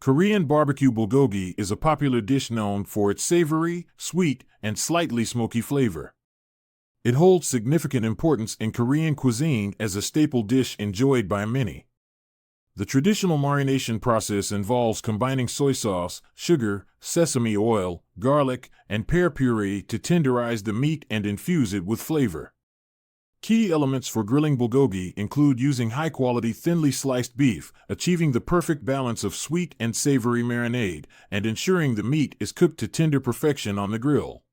Korean BBQ Bulgogi is a popular dish known for its savory, sweet, and slightly smoky flavor. It holds significant importance in Korean cuisine as a staple dish enjoyed by many. The traditional marination process involves combining soy sauce, sugar, sesame oil, garlic, and pear puree to tenderize the meat and infuse it with flavor. Key elements for grilling bulgogi include using high-quality thinly sliced beef, achieving the perfect balance of sweet and savory marinade, and ensuring the meat is cooked to tender perfection on the grill.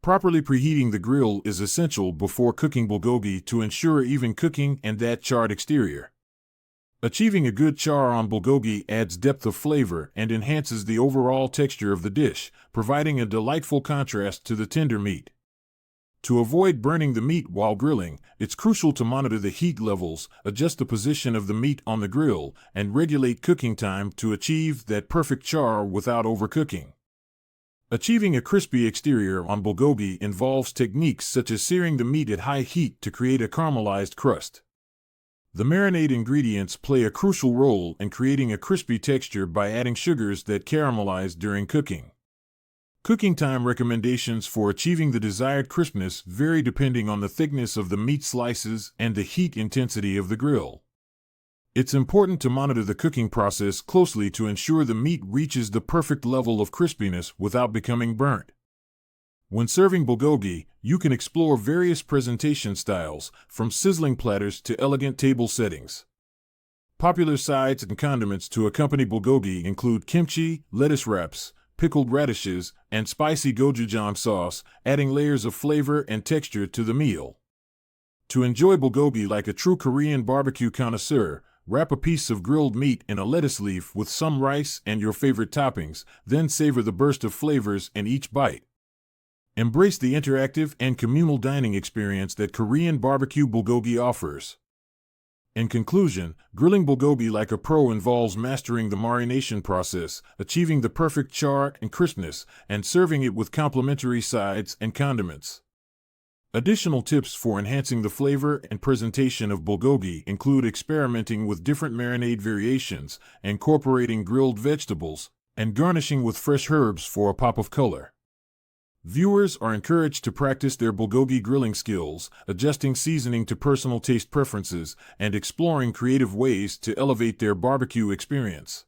Properly preheating the grill is essential before cooking bulgogi to ensure even cooking and that charred exterior. Achieving a good char on bulgogi adds depth of flavor and enhances the overall texture of the dish, providing a delightful contrast to the tender meat. To avoid burning the meat while grilling, it's crucial to monitor the heat levels, adjust the position of the meat on the grill, and regulate cooking time to achieve that perfect char without overcooking. Achieving a crispy exterior on bulgogi involves techniques such as searing the meat at high heat to create a caramelized crust. The marinade ingredients play a crucial role in creating a crispy texture by adding sugars that caramelize during cooking. Cooking time recommendations for achieving the desired crispness vary depending on the thickness of the meat slices and the heat intensity of the grill. It's important to monitor the cooking process closely to ensure the meat reaches the perfect level of crispiness without becoming burnt. When serving bulgogi, you can explore various presentation styles, from sizzling platters to elegant table settings. Popular sides and condiments to accompany bulgogi include kimchi, lettuce wraps, pickled radishes, and spicy gochujang sauce, adding layers of flavor and texture to the meal. To enjoy bulgogi like a true Korean barbecue connoisseur, wrap a piece of grilled meat in a lettuce leaf with some rice and your favorite toppings, then savor the burst of flavors in each bite. Embrace the interactive and communal dining experience that Korean barbecue bulgogi offers. In conclusion, grilling bulgogi like a pro involves mastering the marination process, achieving the perfect char and crispness, and serving it with complementary sides and condiments. Additional tips for enhancing the flavor and presentation of bulgogi include experimenting with different marinade variations, incorporating grilled vegetables, and garnishing with fresh herbs for a pop of color. Viewers are encouraged to practice their bulgogi grilling skills, adjusting seasoning to personal taste preferences, and exploring creative ways to elevate their barbecue experience.